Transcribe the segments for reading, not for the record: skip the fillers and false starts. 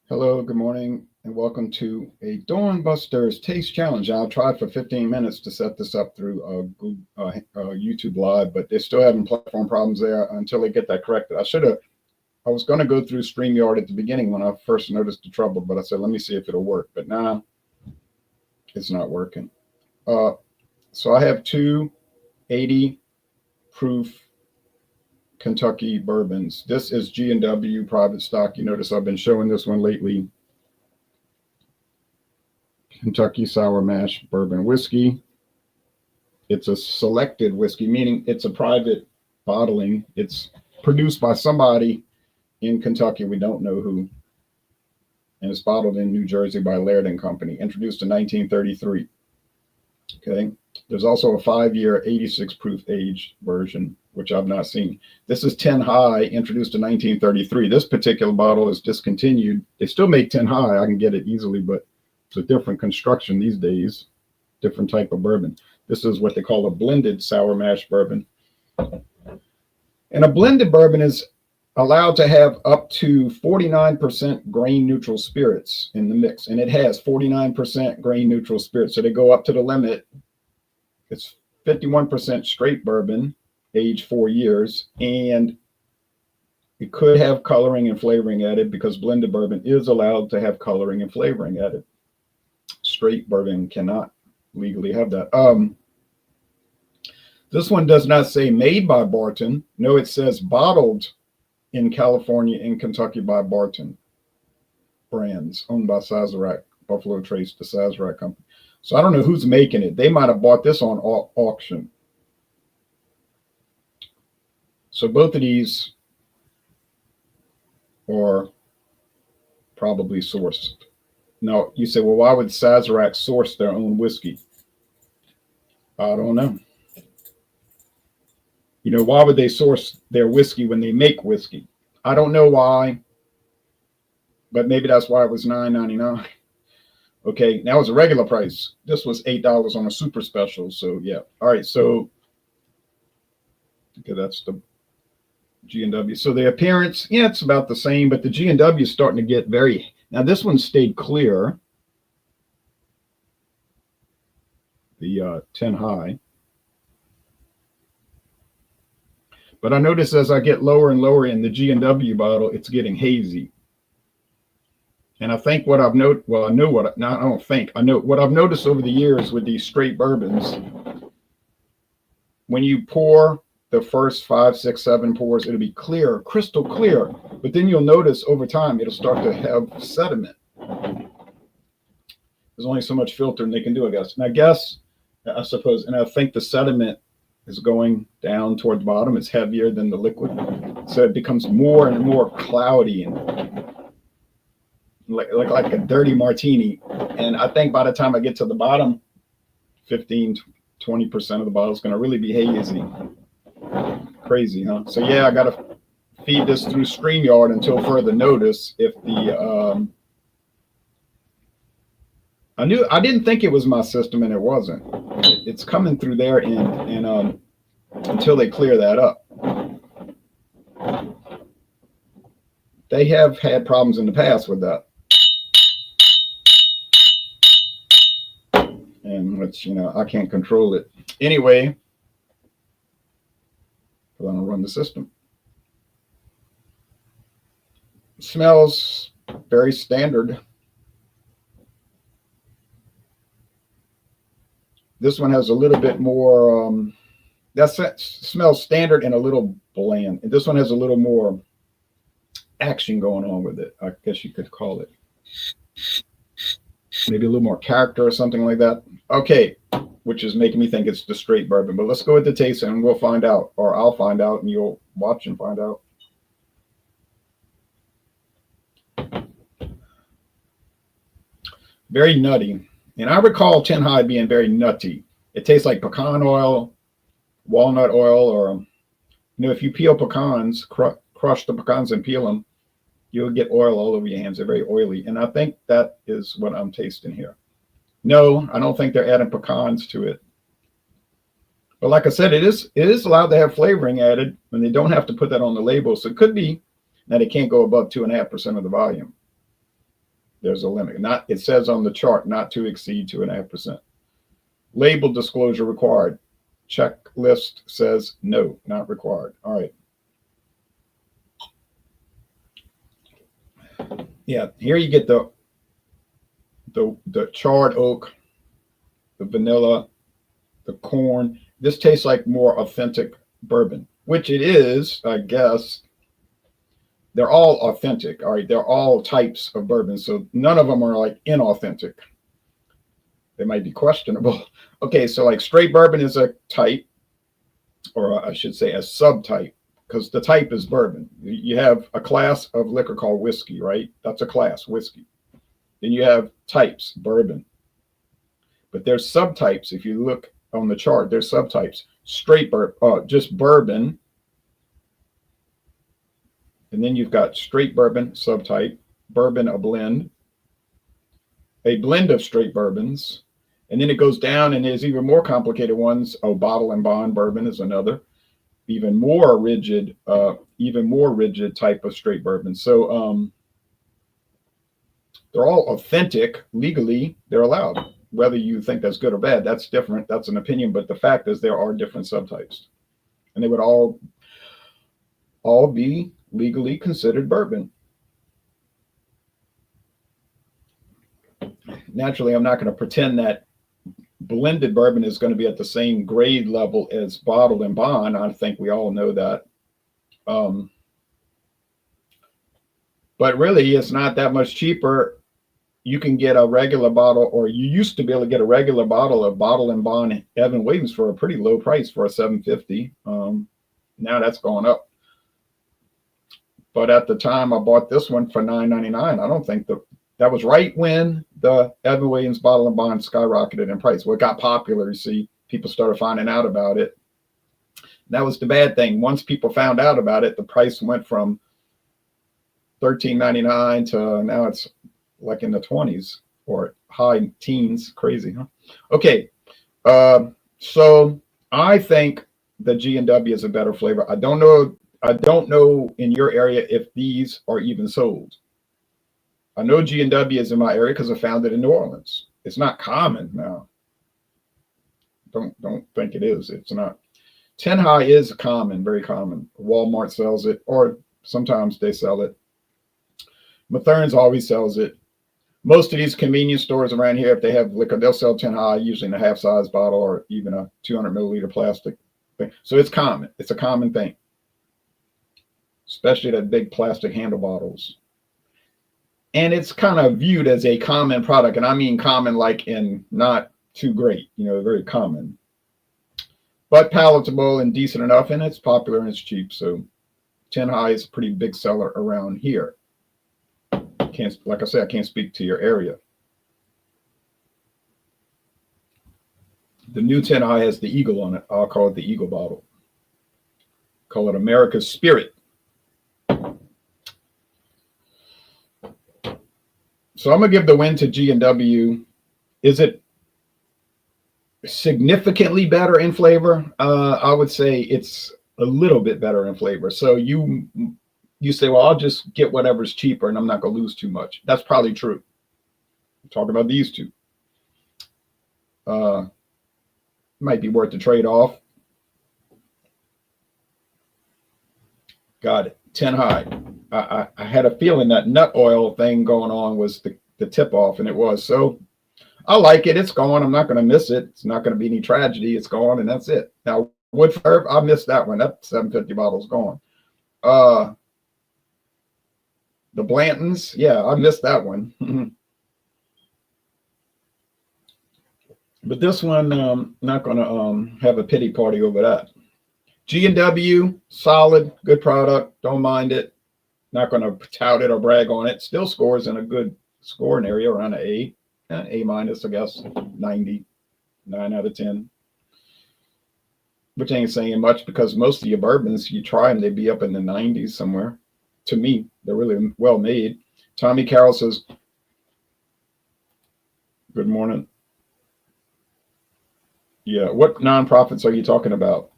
Hello, good morning, and welcome to a Dawn Busters Taste Challenge. I'll try for 15 minutes to set this up through YouTube Live, but they're still having platform problems there until they get that corrected. I was going to go through StreamYard at the beginning when I first noticed the trouble, but I said, let me see if it'll work. But now it's not working. So I have two 80 proof Kentucky bourbons. This is G&W private stock. You notice I've been showing this one lately. Kentucky Sour Mash Bourbon Whiskey. It's a selected whiskey, meaning it's a private bottling. It's produced by somebody in Kentucky. We don't know who. And it's bottled in New Jersey by Laird Company, introduced in 1933. Okay. There's also a 5-year 86 proof aged version, which I've not seen. This is 10 High, introduced in 1933. This particular bottle is discontinued. They still make 10 High. I can get it easily, but it's a different construction these days, different type of bourbon. This is what they call a blended sour mash bourbon. And a blended bourbon is allowed to have up to 49% grain neutral spirits in the mix. And it has 49% grain neutral spirits. So they go up to the limit. It's 51% straight bourbon, aged 4 years, and it could have coloring and flavoring added because blended bourbon is allowed to have coloring and flavoring added. Straight bourbon cannot legally have that. This one does not say made by Barton. No, it says bottled in California and Kentucky by Barton Brands, owned by Sazerac, Buffalo Trace, the Sazerac Company. So I don't know who's making it. They might have bought this on auction. So both of these are probably sourced. Now, you say, well, why would Sazerac source their own whiskey? I don't know. You know, why would they source their whiskey when they make whiskey? I don't know why, but maybe that's why it was $9.99. Okay, that was a regular price. This was $8 on a super special. So yeah. All right. So okay, that's the G&W. So the appearance, yeah, it's about the same, but the G&W is starting to get very. Now this one stayed clear. The 10 High. But I notice as I get lower and lower in the G&W bottle, it's getting hazy. And I think what I've noticed, well, I know what, no, I don't think, I know what I've noticed over the years with these straight bourbons, when you pour the first 5, 6, 7 pours, it'll be clear, crystal clear. But then you'll notice over time, it'll start to have sediment. There's only so much filtering they can do, I guess. And I suppose, and I think the sediment is going down toward the bottom. It's heavier than the liquid. So it becomes more and more cloudy and like a dirty martini. And I think by the time I get to the bottom, 15, 20% of the bottle is going to really be hazy. Crazy, huh? So yeah, I got to feed this through StreamYard until further notice. If the I didn't think it was my system, and it wasn't. It's coming through their end, and until they clear that up. They have had problems in the past with that. And which, you know, I can't control it. Anyway, because I don't run the system. It smells very standard. This one has a little bit more, that smells standard and a little bland. And this one has a little more action going on with it, I guess you could call it. Maybe a little more character or something like that. Okay, which is making me think it's the straight bourbon. But let's go with the taste and we'll find out. Or I'll find out and you'll watch and find out. Very nutty. And I recall 10 High being very nutty. It tastes like pecan oil, walnut oil, or, you know, if you peel pecans, crush the pecans and peel them, you'll get oil all over your hands. They're very oily. And I think that is what I'm tasting here. No, I don't think they're adding pecans to it. But like I said, it is allowed to have flavoring added, and they don't have to put that on the label. So it could be that it can't go above 2.5% of the volume. There's a limit. Not, it says on the chart, not to exceed 2.5%. Label disclosure required. Checklist says no, not required. All right. Yeah, here you get the charred oak, the vanilla, the corn. This tastes like more authentic bourbon, which it is, I guess. They're all authentic. All right, they're all types of bourbon, so none of them are like inauthentic. They might be questionable. Okay, so like straight bourbon is a type, or I should say a subtype, because the type is bourbon. You have a class of liquor called whiskey, right? That's a class, whiskey. Then you have types, bourbon. But there's subtypes. If you look on the chart, there's subtypes. Straight bourbon, just bourbon. And then you've got straight bourbon, subtype, bourbon, a blend of straight bourbons. And then it goes down and there's even more complicated ones. Oh, bottle and bond bourbon is another. Even more rigid type of straight bourbon. So they're all authentic. Legally, they're allowed. Whether you think that's good or bad, that's different. That's an opinion. But the fact is there are different subtypes. And they would all be legally considered bourbon. Naturally, I'm not going to pretend that blended bourbon is going to be at the same grade level as bottled and bond. I think we all know that. But really, it's not that much cheaper. You can get a regular bottle, or you used to be able to get a regular bottle of bottle and bond Evan Williams for a pretty low price, for a $7.50. Now that's gone up. But at the time I bought this one for $9.99, I don't think that was right when the Evan Williams bottle and bond skyrocketed in price. Well, it got popular, you see. People started finding out about it. That was the bad thing. Once people found out about it, the price went from $13.99 to now it's like in the 20s or high teens. Crazy, huh? Okay. So I think the G&W is a better flavor. I don't know in your area if these are even sold. I know G&W is in my area because I found it in New Orleans. It's not common now. Don't think it is. It's not. 10 High is common, very common. Walmart sells it, or sometimes they sell it. Mathern's always sells it. Most of these convenience stores around here, if they have liquor, they'll sell 10 High, usually in a half-size bottle or even a 200 milliliter plastic thing. So it's common. It's a common thing, especially that big plastic handle bottles. And it's kind of viewed as a common product. And I mean common like in not too great, very common. But palatable and decent enough, and it's popular and it's cheap. So 10 High is a pretty big seller around here. Like I said, I can't speak to your area. The new 10 High has the eagle on it. I'll call it the eagle bottle. Call it America's Spirit. So I'm going to give the win to G&W. Is it significantly better in flavor? I would say it's a little bit better in flavor. So you say, well, I'll just get whatever's cheaper and I'm not going to lose too much. That's probably true. I'm talking about these two. Might be worth the trade-off. Got it. 10 High. I had a feeling that nut oil thing going on was the tip-off, and it was. So I like it. It's gone. I'm not going to miss it. It's not going to be any tragedy. It's gone, and that's it. Now, Woodford, I missed that one. That 750 bottle's gone. The Blantons, yeah, I missed that one. But this one, not going to have a pity party over that. G&W, solid, good product. Don't mind it. Not going to tout it or brag on it. Still scores in a good scoring area, around an A. A minus, I guess, 90, 9 out of 10. Which ain't saying much because most of your bourbons, you try them, they'd be up in the 90s somewhere. To me, they're really well made. Tommy Carroll says, good morning. Yeah, what nonprofits are you talking about?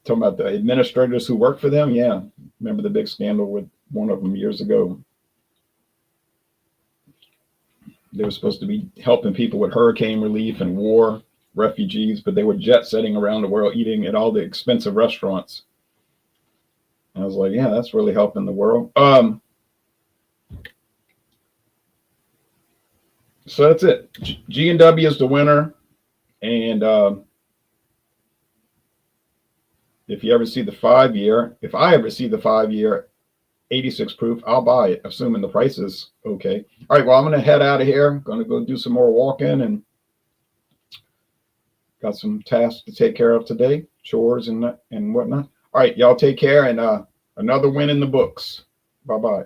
Talking about the administrators who work for them? Yeah, remember the big scandal with one of them years ago. They were supposed to be helping people with hurricane relief and war refugees, but they were jet setting around the world, eating at all the expensive restaurants. And I was like, yeah, that's really helping the world. So that's it. G&W is the winner. And if you ever see the 5-year, if I ever see the 5-year 86 proof, I'll buy it, assuming the price is okay. All right, well, I'm going to head out of here. I'm going to go do some more walking and got some tasks to take care of today, chores and whatnot. All right, y'all take care, and another win in the books. Bye-bye.